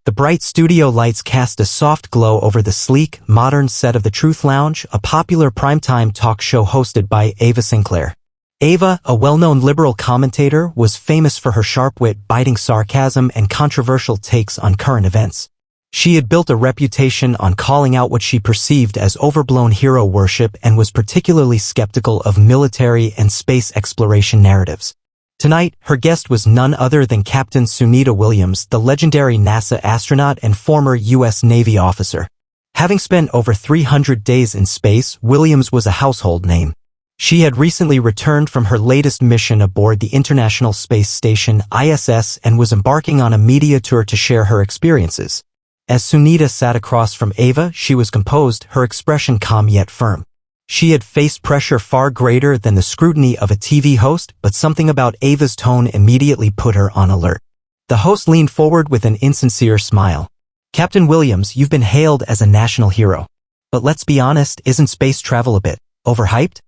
The bright studio lights cast a soft glow over the sleek, modern set of the Truth Lounge, a popular primetime talk show hosted by Ava Sinclair. Ava, a well-known liberal commentator, was famous for her sharp wit, biting sarcasm, and controversial takes on current events. She had built a reputation on calling out what she perceived as overblown hero worship and was particularly skeptical of military and space exploration narratives. Tonight, her guest was none other than Captain Sunita Williams, the legendary NASA astronaut and former U.S. Navy officer. Having spent over 300 days in space, Williams was a household name. She had recently returned from her latest mission aboard the International Space Station, ISS, and was embarking on a media tour to share her experiences. As Sunita sat across from Ava, she was composed, her expression calm yet firm. She had faced pressure far greater than the scrutiny of a TV host, but something about Ava's tone immediately put her on alert. The host leaned forward with an insincere smile. "Captain Williams, you've been hailed as a national hero. But let's be honest, isn't space travel a bit overhyped?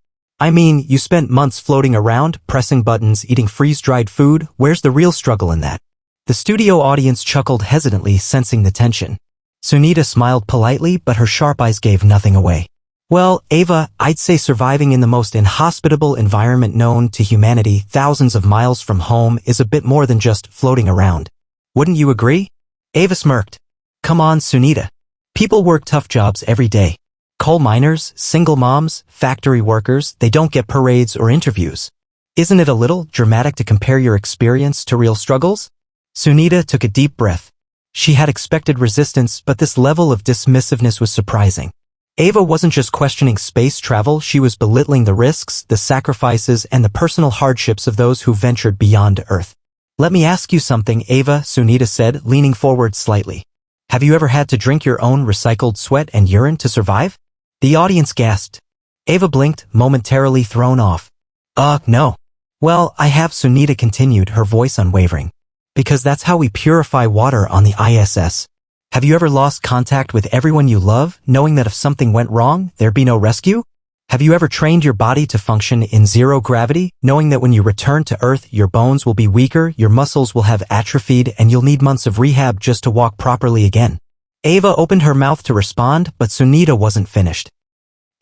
I mean, you spent months floating around, pressing buttons, eating freeze-dried food. Where's the real struggle in that?" The studio audience chuckled hesitantly, sensing the tension. Sunita smiled politely, but her sharp eyes gave nothing away. "Well, Ava, I'd say surviving in the most inhospitable environment known to humanity, thousands of miles from home, is a bit more than just floating around. Wouldn't you agree?" Ava smirked. "Come on, Sunita. People work tough jobs every day. Coal miners, single moms, factory workers, they don't get parades or interviews. Isn't it a little dramatic to compare your experience to real struggles?" Sunita took a deep breath. She had expected resistance, but this level of dismissiveness was surprising. Ava wasn't just questioning space travel, she was belittling the risks, the sacrifices, and the personal hardships of those who ventured beyond Earth. "Let me ask you something, Ava," Sunita said, leaning forward slightly. "Have you ever had to drink your own recycled sweat and urine to survive?" The audience gasped. Ava blinked, momentarily thrown off. No. "Well, I have," Sunita continued, her voice unwavering. "Because that's how we purify water on the ISS. Have you ever lost contact with everyone you love, knowing that if something went wrong, there'd be no rescue? Have you ever trained your body to function in zero gravity, knowing that when you return to Earth, your bones will be weaker, your muscles will have atrophied, and you'll need months of rehab just to walk properly again?" Ava opened her mouth to respond, but Sunita wasn't finished.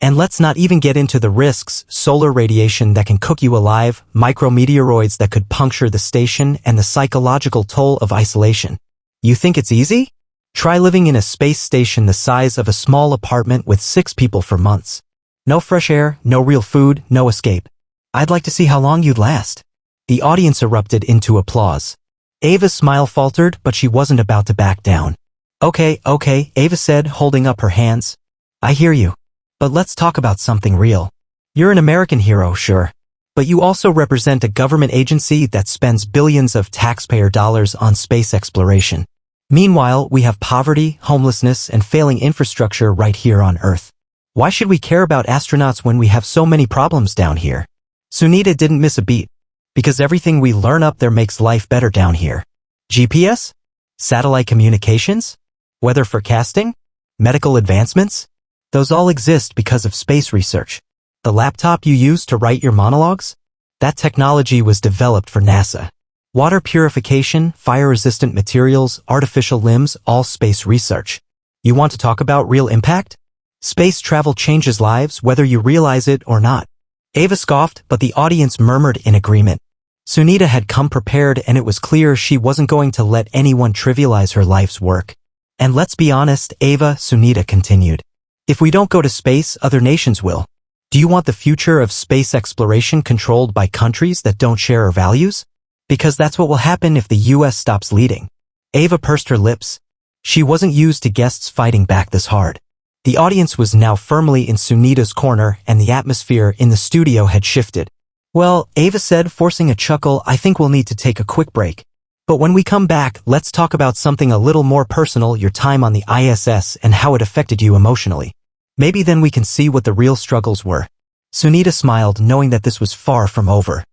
"And let's not even get into the risks, solar radiation that can cook you alive, micrometeoroids that could puncture the station, and the psychological toll of isolation. You think it's easy? Try living in a space station the size of a small apartment with 6 people for months. No fresh air, no real food, no escape. I'd like to see how long you'd last." The audience erupted into applause. Ava's smile faltered, but she wasn't about to back down. Okay, Ava said, holding up her hands. "I hear you. But let's talk about something real. You're an American hero, sure. But you also represent a government agency that spends billions of taxpayer dollars on space exploration. Meanwhile, we have poverty, homelessness, and failing infrastructure right here on Earth. Why should we care about astronauts when we have so many problems down here?" Sunita didn't miss a beat. "Because everything we learn up there makes life better down here. GPS? Satellite communications? Weather forecasting? Medical advancements? Those all exist because of space research. The laptop you use to write your monologues? That technology was developed for NASA. Water purification, fire-resistant materials, artificial limbs, all space research. You want to talk about real impact? Space travel changes lives whether you realize it or not." Ava scoffed, but the audience murmured in agreement. Sunita had come prepared, and it was clear she wasn't going to let anyone trivialize her life's work. "And let's be honest, Ava," Sunita continued. "If we don't go to space, other nations will. Do you want the future of space exploration controlled by countries that don't share our values? Because that's what will happen if the U.S. stops leading." Ava pursed her lips. She wasn't used to guests fighting back this hard. The audience was now firmly in Sunita's corner, and the atmosphere in the studio had shifted. "Well," Ava said, forcing a chuckle, "I think we'll need to take a quick break. But when we come back, let's talk about something a little more personal, your time on the ISS and how it affected you emotionally. Maybe then we can see what the real struggles were." Sunita smiled, knowing that this was far from over.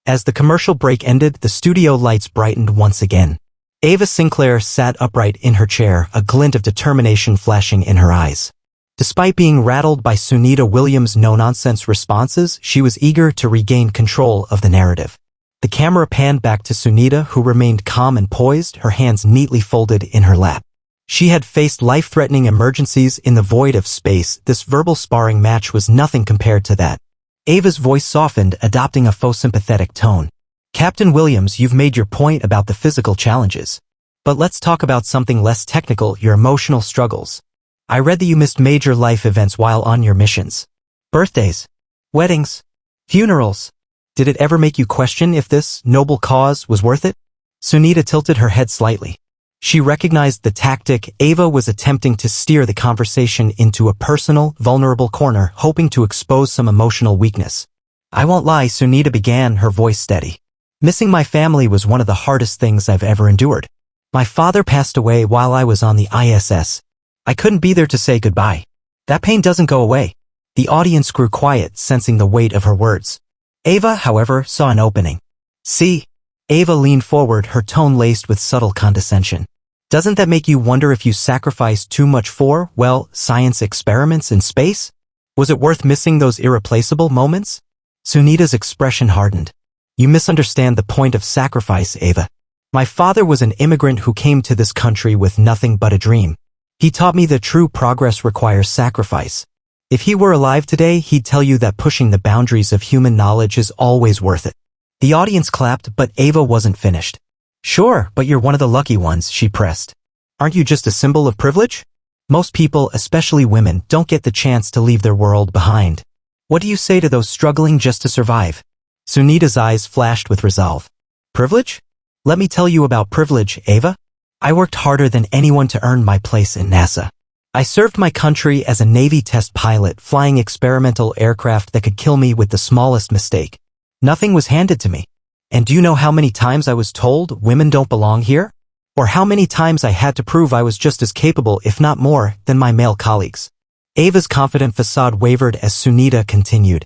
As the commercial break ended, the studio lights brightened once again. Ava Sinclair sat upright in her chair, a glint of determination flashing in her eyes. Despite being rattled by Sunita Williams' no-nonsense responses, she was eager to regain control of the narrative. The camera panned back to Sunita, who remained calm and poised, her hands neatly folded in her lap. She had faced life-threatening emergencies in the void of space. This verbal sparring match was nothing compared to that. Ava's voice softened, adopting a faux sympathetic tone. Captain Williams, you've made your point about the physical challenges. But let's talk about something less technical, your emotional struggles. I read that you missed major life events while on your missions. Birthdays, weddings, funerals. Did it ever make you question if this noble cause was worth it? Sunita tilted her head slightly. She recognized the tactic. Ava was attempting to steer the conversation into a personal, vulnerable corner, hoping to expose some emotional weakness. I won't lie, Sunita began, her voice steady. Missing my family was one of the hardest things I've ever endured. My father passed away while I was on the ISS. I couldn't be there to say goodbye. That pain doesn't go away. The audience grew quiet, sensing the weight of her words. Ava, however, saw an opening. See? Ava leaned forward, her tone laced with subtle condescension. Doesn't that make you wonder if you sacrificed too much for, well, science experiments in space? Was it worth missing those irreplaceable moments? Sunita's expression hardened. You misunderstand the point of sacrifice, Ava. My father was an immigrant who came to this country with nothing but a dream. He taught me that true progress requires sacrifice. If he were alive today, he'd tell you that pushing the boundaries of human knowledge is always worth it. The audience clapped, but Ava wasn't finished. Sure, but you're one of the lucky ones, she pressed. Aren't you just a symbol of privilege? Most people, especially women, don't get the chance to leave their world behind. What do you say to those struggling just to survive? Sunita's eyes flashed with resolve. Privilege? Let me tell you about privilege, Ava. I worked harder than anyone to earn my place in NASA. I served my country as a Navy test pilot, flying experimental aircraft that could kill me with the smallest mistake. Nothing was handed to me. And do you know how many times I was told women don't belong here? Or how many times I had to prove I was just as capable, if not more, than my male colleagues? Ava's confident facade wavered as Sunita continued.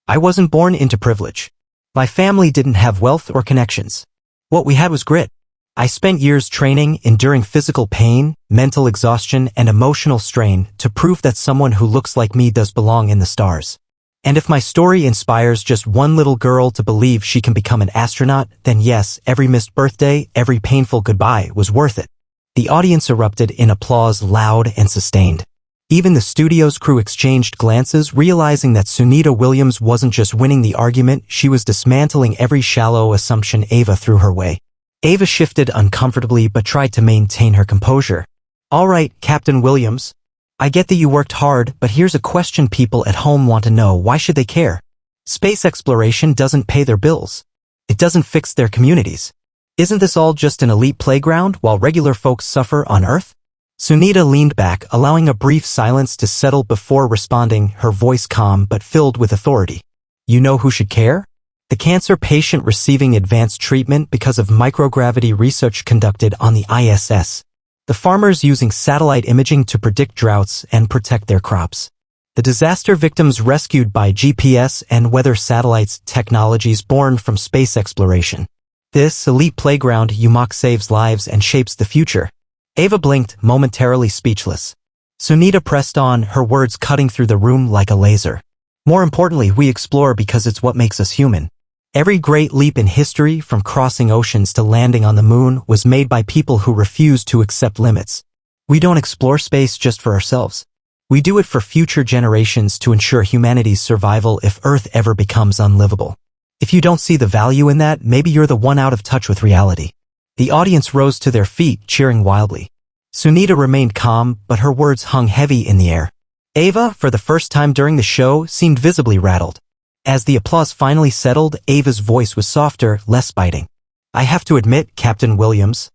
I wasn't born into privilege. My family didn't have wealth or connections. What we had was grit. I spent years training, enduring physical pain, mental exhaustion, and emotional strain to prove that someone who looks like me does belong in the stars. And if my story inspires just one little girl to believe she can become an astronaut, then yes, every missed birthday, every painful goodbye was worth it. The audience erupted in applause, loud and sustained. Even the studio's crew exchanged glances, realizing that Sunita Williams wasn't just winning the argument, she was dismantling every shallow assumption Ava threw her way. Ava shifted uncomfortably but tried to maintain her composure. All right, Captain Williams. I get that you worked hard, but here's a question people at home want to know. Why should they care? Space exploration doesn't pay their bills. It doesn't fix their communities. Isn't this all just an elite playground while regular folks suffer on Earth? Sunita leaned back, allowing a brief silence to settle before responding, her voice calm but filled with authority. You know who should care? The cancer patient receiving advanced treatment because of microgravity research conducted on the ISS. The farmers using satellite imaging to predict droughts and protect their crops. The disaster victims rescued by GPS and weather satellites, technologies born from space exploration. This elite playground MOCKS saves lives and shapes the future. Ava blinked, momentarily speechless. Sunita pressed on, her words cutting through the room like a laser. More importantly, we explore because it's what makes us human. Every great leap in history, from crossing oceans to landing on the moon, was made by people who refused to accept limits. We don't explore space just for ourselves. We do it for future generations to ensure humanity's survival if Earth ever becomes unlivable. If you don't see the value in that, maybe you're the one out of touch with reality. The audience rose to their feet, cheering wildly. Sunita remained calm, but her words hung heavy in the air. Ava, for the first time during the show, seemed visibly rattled. As the applause finally settled, Ava's voice was softer, less biting. I have to admit, Captain Williams,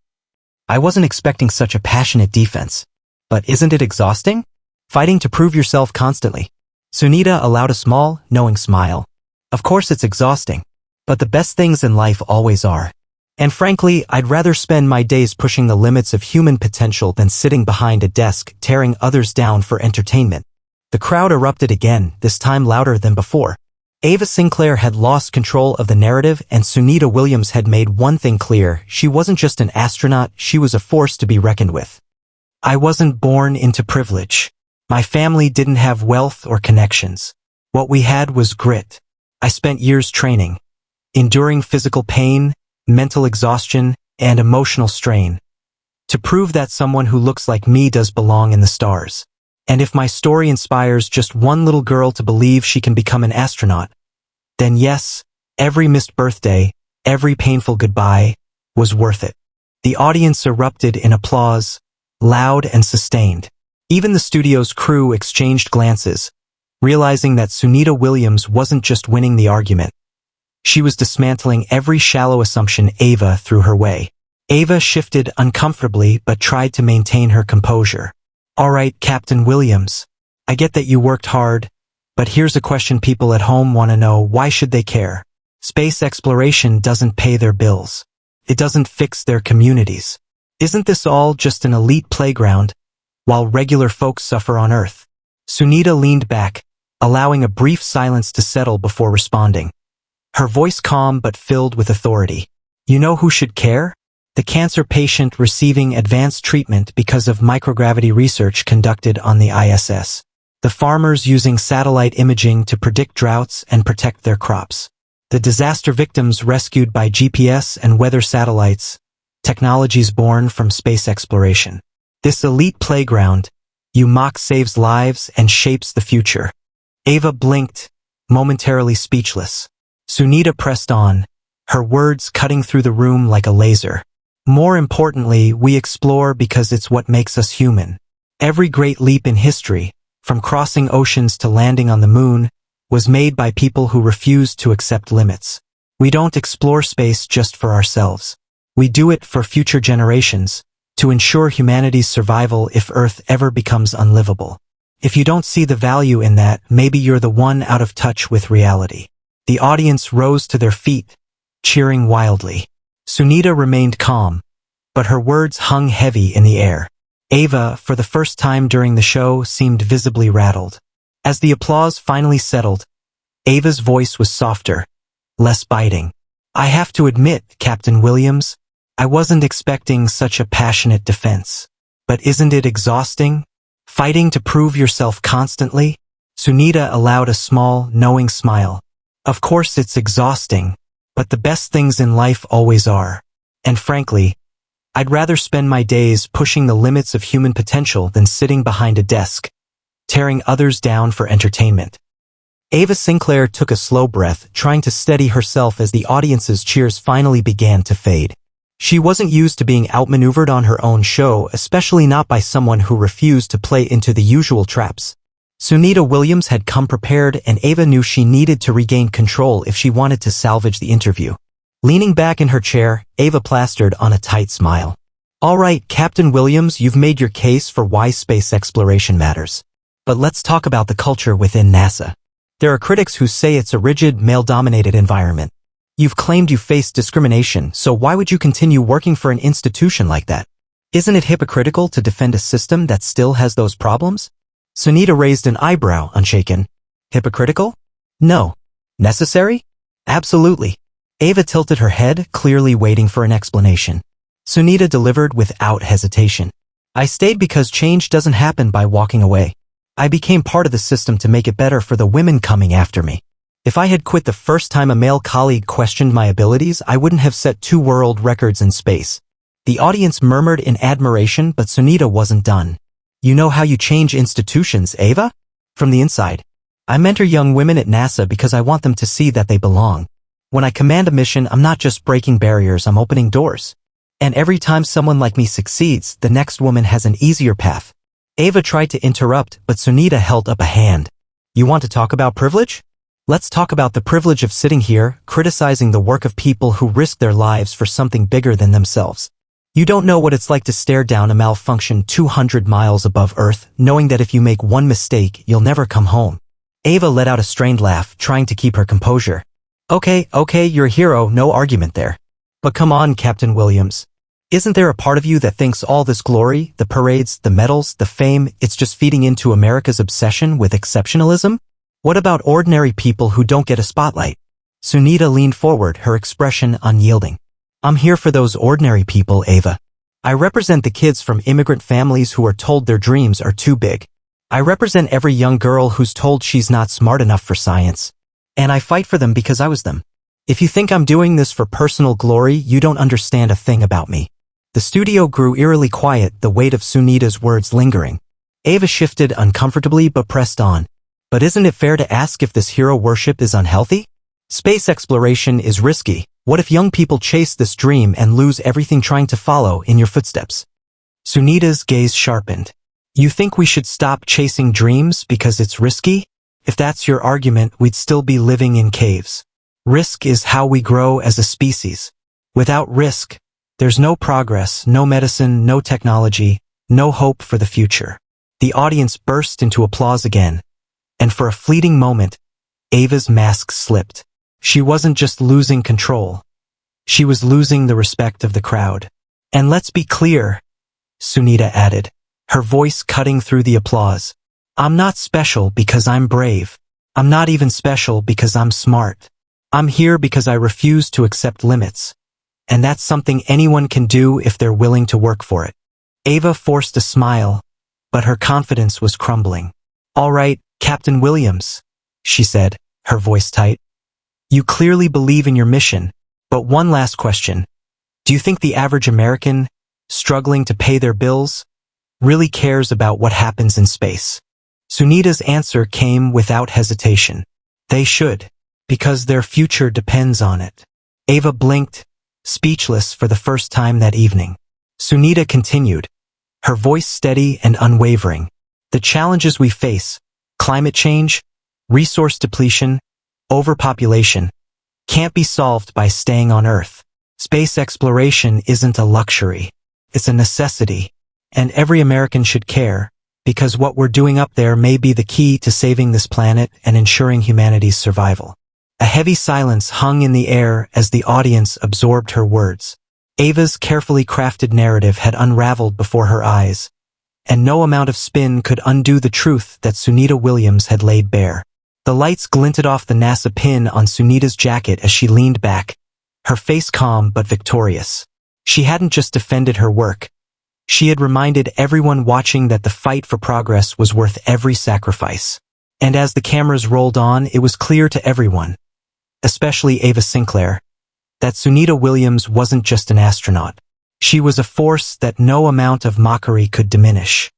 I wasn't expecting such a passionate defense. But isn't it exhausting? Fighting to prove yourself constantly. Sunita allowed a small, knowing smile. Of course it's exhausting. But the best things in life always are. And frankly, I'd rather spend my days pushing the limits of human potential than sitting behind a desk, tearing others down for entertainment. The crowd erupted again, this time louder than before. Ava Sinclair had lost control of the narrative, and Sunita Williams had made one thing clear: she wasn't just an astronaut, she was a force to be reckoned with. I wasn't born into privilege. My family didn't have wealth or connections. What we had was grit. I spent years training, enduring physical pain, mental exhaustion, and emotional strain, to prove that someone who looks like me does belong in the stars. And if my story inspires just one little girl to believe she can become an astronaut, then yes, every missed birthday, every painful goodbye, was worth it. The audience erupted in applause, loud and sustained. Even the studio's crew exchanged glances, realizing that Sunita Williams wasn't just winning the argument. She was dismantling every shallow assumption Ava threw her way. Ava shifted uncomfortably but tried to maintain her composure. All right, Captain Williams, I get that you worked hard, but here's a question people at home want to know: why should they care? Space exploration doesn't pay their bills. It doesn't fix their communities. Isn't this all just an elite playground, while regular folks suffer on Earth? Sunita leaned back, allowing a brief silence to settle before responding. Her voice calm but filled with authority. You know who should care? The cancer patient receiving advanced treatment because of microgravity research conducted on the ISS. The farmers using satellite imaging to predict droughts and protect their crops. The disaster victims rescued by GPS and weather satellites, technologies born from space exploration. This elite playground, MOCKS, saves lives and shapes the future. Ava blinked, momentarily speechless. Sunita pressed on, her words cutting through the room like a laser. More importantly, we explore because it's what makes us human. Every great leap in history, from crossing oceans to landing on the moon, was made by people who refused to accept limits. We don't explore space just for ourselves. We do it for future generations, to ensure humanity's survival if Earth ever becomes unlivable. If you don't see the value in that, maybe you're the one out of touch with reality. The audience rose to their feet, cheering wildly. Sunita remained calm, but her words hung heavy in the air. Ava, for the first time during the show, seemed visibly rattled. As the applause finally settled, Ava's voice was softer, less biting. I have to admit, Captain Williams, I wasn't expecting such a passionate defense. But isn't it exhausting? Fighting to prove yourself constantly? Sunita allowed a small, knowing smile. Of course it's exhausting, but the best things in life always are. And frankly, I'd rather spend my days pushing the limits of human potential than sitting behind a desk, tearing others down for entertainment. Ava Sinclair took a slow breath, trying to steady herself as the audience's cheers finally began to fade. She wasn't used to being outmaneuvered on her own show, especially not by someone who refused to play into the usual traps. Sunita Williams had come prepared, and Ava knew she needed to regain control if she wanted to salvage the interview. Leaning back in her chair, Ava plastered on a tight smile. All right, Captain Williams, you've made your case for why space exploration matters. But let's talk about the culture within NASA. There are critics who say it's a rigid, male-dominated environment. You've claimed you faced discrimination, so why would you continue working for an institution like that? Isn't it hypocritical to defend a system that still has those problems? Sunita raised an eyebrow, unshaken. Hypocritical? No. Necessary? Absolutely. Ava tilted her head, clearly waiting for an explanation. Sunita delivered without hesitation. I stayed because change doesn't happen by walking away. I became part of the system to make it better for the women coming after me. If I had quit the first time a male colleague questioned my abilities, I wouldn't have set 2 world records in space. The audience murmured in admiration, but Sunita wasn't done. You know how you change institutions, Ava? From the inside. I mentor young women at NASA because I want them to see that they belong. When I command a mission, I'm not just breaking barriers, I'm opening doors. And every time someone like me succeeds, the next woman has an easier path. Ava tried to interrupt, but Sunita held up a hand. You want to talk about privilege? Let's talk about the privilege of sitting here, criticizing the work of people who risk their lives for something bigger than themselves. You don't know what it's like to stare down a malfunction 200 miles above Earth, knowing that if you make one mistake, you'll never come home. Ava let out a strained laugh, trying to keep her composure. Okay, you're a hero, no argument there. But come on, Captain Williams. Isn't there a part of you that thinks all this glory, the parades, the medals, the fame, it's just feeding into America's obsession with exceptionalism? What about ordinary people who don't get a spotlight? Sunita leaned forward, her expression unyielding. I'm here for those ordinary people, Ava. I represent the kids from immigrant families who are told their dreams are too big. I represent every young girl who's told she's not smart enough for science. And I fight for them because I was them. If you think I'm doing this for personal glory, you don't understand a thing about me. The studio grew eerily quiet, the weight of Sunita's words lingering. Ava shifted uncomfortably but pressed on. But isn't it fair to ask if this hero worship is unhealthy? Space exploration is risky. What if young people chase this dream and lose everything trying to follow in your footsteps? Sunita's gaze sharpened. You think we should stop chasing dreams because it's risky? If that's your argument, we'd still be living in caves. Risk is how we grow as a species. Without risk, there's no progress, no medicine, no technology, no hope for the future. The audience burst into applause again, and for a fleeting moment, Ava's mask slipped. She wasn't just losing control. She was losing the respect of the crowd. And let's be clear, Sunita added, her voice cutting through the applause. I'm not special because I'm brave. I'm not even special because I'm smart. I'm here because I refuse to accept limits. And that's something anyone can do if they're willing to work for it. Ava forced a smile, but her confidence was crumbling. All right, Captain Williams, she said, her voice tight. You clearly believe in your mission, but one last question. Do you think the average American, struggling to pay their bills, really cares about what happens in space? Sunita's answer came without hesitation. They should, because their future depends on it. Ava blinked, speechless for the first time that evening. Sunita continued, her voice steady and unwavering. The challenges we face, climate change, resource depletion, overpopulation, can't be solved by staying on Earth. Space exploration isn't a luxury. It's a necessity. And every American should care, because what we're doing up there may be the key to saving this planet and ensuring humanity's survival. A heavy silence hung in the air as the audience absorbed her words. Ava's carefully crafted narrative had unraveled before her eyes, and no amount of spin could undo the truth that Sunita Williams had laid bare. The lights glinted off the NASA pin on Sunita's jacket as she leaned back, her face calm but victorious. She hadn't just defended her work. She had reminded everyone watching that the fight for progress was worth every sacrifice. And as the cameras rolled on, it was clear to everyone, especially Ava Sinclair, that Sunita Williams wasn't just an astronaut. She was a force that no amount of mockery could diminish.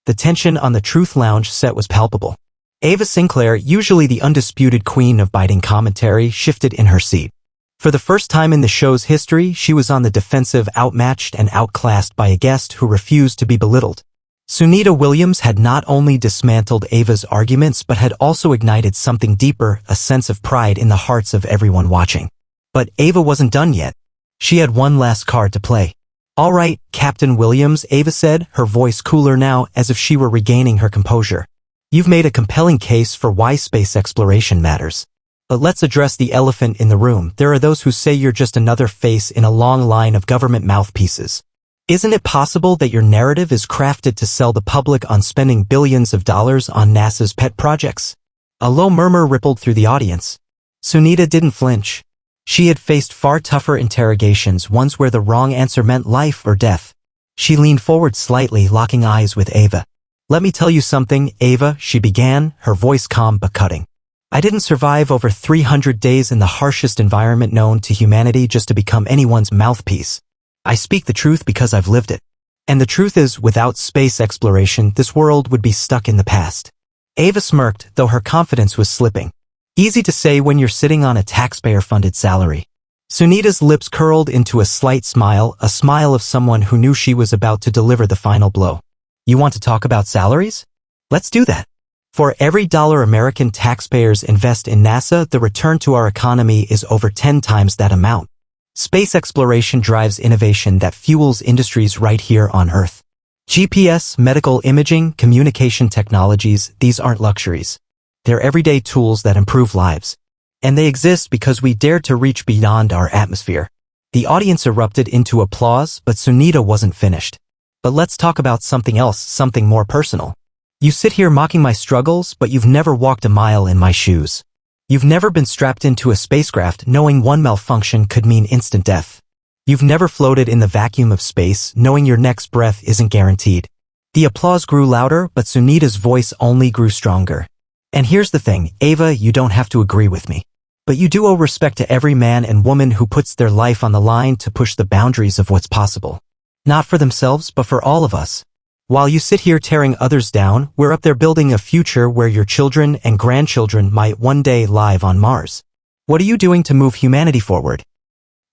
The tension on the Truth Lounge set was palpable. Ava Sinclair, usually the undisputed queen of biting commentary, shifted in her seat. For the first time in the show's history, she was on the defensive, outmatched and outclassed by a guest who refused to be belittled. Sunita Williams had not only dismantled Ava's arguments but had also ignited something deeper, a sense of pride in the hearts of everyone watching. But Ava wasn't done yet. She had one last card to play. All right, Captain Williams, Ava said, her voice cooler now as if she were regaining her composure. You've made a compelling case for why space exploration matters. But let's address the elephant in the room. There are those who say you're just another face in a long line of government mouthpieces. Isn't it possible that your narrative is crafted to sell the public on spending billions of dollars on NASA's pet projects? A low murmur rippled through the audience. Sunita didn't flinch. She had faced far tougher interrogations, ones where the wrong answer meant life or death. She leaned forward slightly, locking eyes with Ava. Let me tell you something, Ava, she began, her voice calm but cutting. I didn't survive over 300 days in the harshest environment known to humanity just to become anyone's mouthpiece. I speak the truth because I've lived it. And the truth is, without space exploration, this world would be stuck in the past. Ava smirked, though her confidence was slipping. Easy to say when you're sitting on a taxpayer-funded salary. Sunita's lips curled into a slight smile, a smile of someone who knew she was about to deliver the final blow. You want to talk about salaries? Let's do that. For every dollar American taxpayers invest in NASA, the return to our economy is over 10 times that amount. Space exploration drives innovation that fuels industries right here on Earth. GPS, medical imaging, communication technologies, these aren't luxuries. They're everyday tools that improve lives. And they exist because we dared to reach beyond our atmosphere. The audience erupted into applause, but Sunita wasn't finished. But let's talk about something else, something more personal. You sit here mocking my struggles, but you've never walked a mile in my shoes. You've never been strapped into a spacecraft knowing one malfunction could mean instant death. You've never floated in the vacuum of space knowing your next breath isn't guaranteed. The applause grew louder, but Sunita's voice only grew stronger. And here's the thing, Ava, you don't have to agree with me. But you do owe respect to every man and woman who puts their life on the line to push the boundaries of what's possible. Not for themselves, but for all of us. While you sit here tearing others down, we're up there building a future where your children and grandchildren might one day live on Mars. What are you doing to move humanity forward?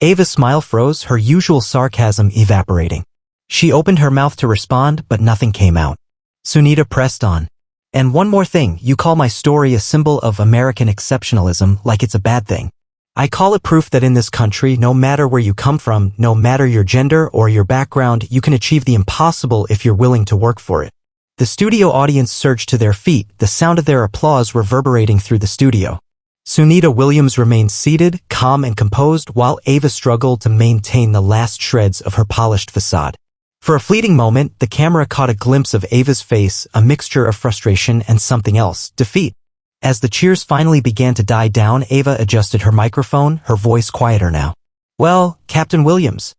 Ava's smile froze, her usual sarcasm evaporating. She opened her mouth to respond, but nothing came out. Sunita pressed on. And one more thing, you call my story a symbol of American exceptionalism like it's a bad thing. I call it proof that in this country, no matter where you come from, no matter your gender or your background, you can achieve the impossible if you're willing to work for it. The studio audience surged to their feet, the sound of their applause reverberating through the studio. Sunita Williams remained seated, calm and composed, while Ava struggled to maintain the last shreds of her polished facade. For a fleeting moment, the camera caught a glimpse of Ava's face, a mixture of frustration and something else, defeat. As the cheers finally began to die down, Ava adjusted her microphone, her voice quieter now. Well, Captain Williams,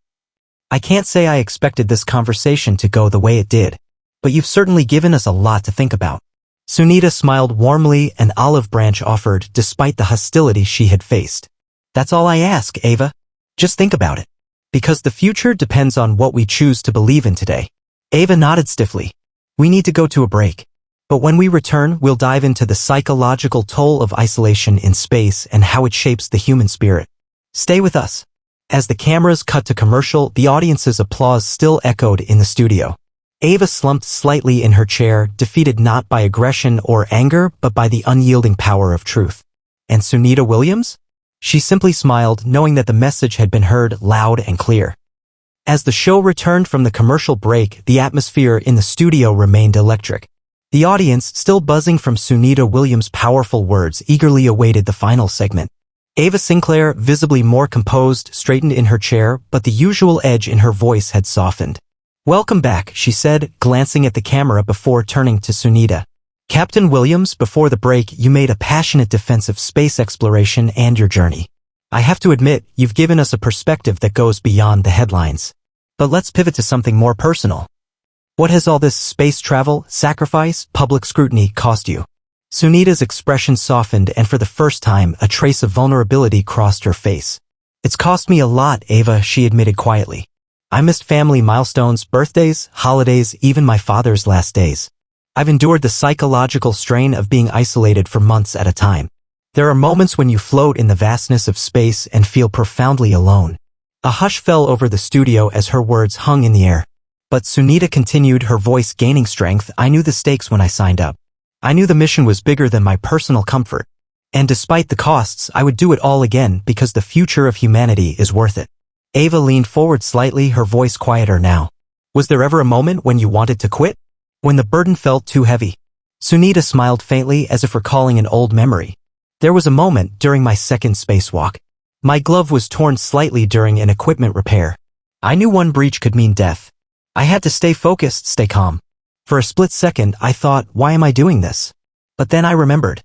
I can't say I expected this conversation to go the way it did, but you've certainly given us a lot to think about. Sunita smiled warmly, an olive branch offered, despite the hostility she had faced. That's all I ask, Ava. Just think about it. Because the future depends on what we choose to believe in today. Ava nodded stiffly. We need to go to a break. But when we return, we'll dive into the psychological toll of isolation in space and how it shapes the human spirit. Stay with us. As the cameras cut to commercial, the audience's applause still echoed in the studio. Ava slumped slightly in her chair, defeated not by aggression or anger, but by the unyielding power of truth. And Sunita Williams? She simply smiled, knowing that the message had been heard loud and clear. As the show returned from the commercial break, the atmosphere in the studio remained electric. The audience, still buzzing from Sunita Williams' powerful words, eagerly awaited the final segment. Ava Sinclair, visibly more composed, straightened in her chair, but the usual edge in her voice had softened. Welcome back, she said, glancing at the camera before turning to Sunita. Captain Williams, before the break, you made a passionate defense of space exploration and your journey. I have to admit, you've given us a perspective that goes beyond the headlines. But let's pivot to something more personal. What has all this space travel, sacrifice, public scrutiny cost you? Sunita's expression softened, and for the first time, a trace of vulnerability crossed her face. It's cost me a lot, Ava, she admitted quietly. I missed family milestones, birthdays, holidays, even my father's last days. I've endured the psychological strain of being isolated for months at a time. There are moments when you float in the vastness of space and feel profoundly alone. A hush fell over the studio as her words hung in the air. But Sunita continued, her voice gaining strength. I knew the stakes when I signed up. I knew the mission was bigger than my personal comfort. And despite the costs, I would do it all again because the future of humanity is worth it. Ava leaned forward slightly, her voice quieter now. Was there ever a moment when you wanted to quit? When the burden felt too heavy? Sunita smiled faintly, as if recalling an old memory. There was a moment during my second spacewalk. My glove was torn slightly during an equipment repair. I knew one breach could mean death. I had to stay focused, stay calm. For a split second, I thought, why am I doing this? But then I remembered.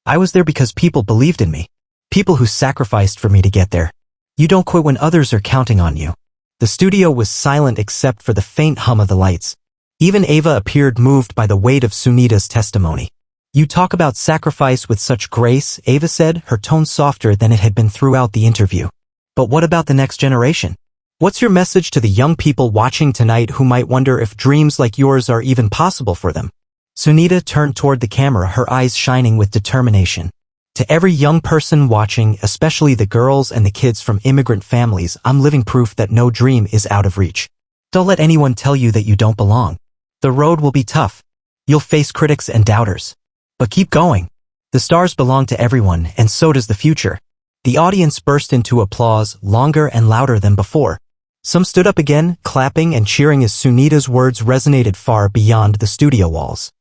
I was there because people believed in me. People who sacrificed for me to get there. You don't quit when others are counting on you. The studio was silent except for the faint hum of the lights. Even Ava appeared moved by the weight of Sunita's testimony. You talk about sacrifice with such grace, Ava said, her tone softer than it had been throughout the interview. But what about the next generation? What's your message to the young people watching tonight who might wonder if dreams like yours are even possible for them? Sunita turned toward the camera, her eyes shining with determination. To every young person watching, especially the girls and the kids from immigrant families, I'm living proof that no dream is out of reach. Don't let anyone tell you that you don't belong. The road will be tough. You'll face critics and doubters. But keep going. The stars belong to everyone, and so does the future. The audience burst into applause, longer and louder than before. Some stood up again, clapping and cheering as Sunita's words resonated far beyond the studio walls.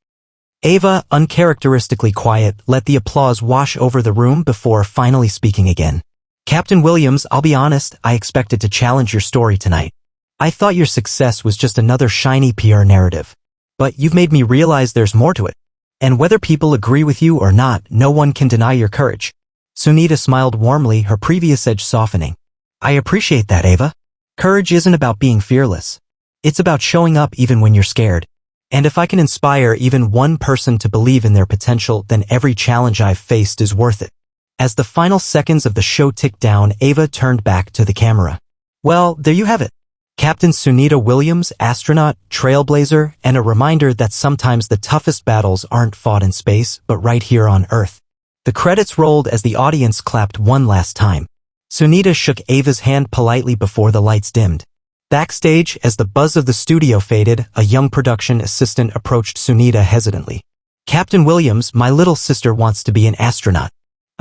Ava, uncharacteristically quiet, let the applause wash over the room before finally speaking again. Captain Williams, I'll be honest, I expected to challenge your story tonight. I thought your success was just another shiny PR narrative. But you've made me realize there's more to it. And whether people agree with you or not, no one can deny your courage. Sunita smiled warmly, her previous edge softening. I appreciate that, Ava. Courage isn't about being fearless. It's about showing up even when you're scared. And if I can inspire even one person to believe in their potential, then every challenge I've faced is worth it. As the final seconds of the show ticked down, Ava turned back to the camera. Well, there you have it. Captain Sunita Williams, astronaut, trailblazer, and a reminder that sometimes the toughest battles aren't fought in space, but right here on Earth. The credits rolled as the audience clapped one last time. Sunita shook Ava's hand politely before the lights dimmed. Backstage, as the buzz of the studio faded, a young production assistant approached Sunita hesitantly. Captain Williams, my little sister wants to be an astronaut.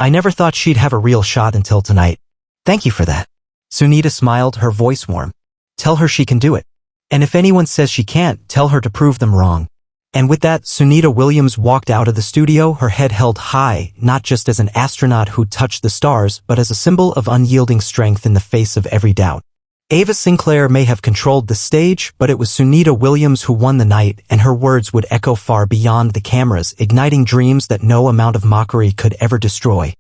I never thought she'd have a real shot until tonight. Thank you for that. Sunita smiled, her voice warm. Tell her she can do it. And if anyone says she can't, tell her to prove them wrong. And with that, Sunita Williams walked out of the studio, her head held high, not just as an astronaut who touched the stars, but as a symbol of unyielding strength in the face of every doubt. Ava Sinclair may have controlled the stage, but it was Sunita Williams who won the night, and her words would echo far beyond the cameras, igniting dreams that no amount of mockery could ever destroy.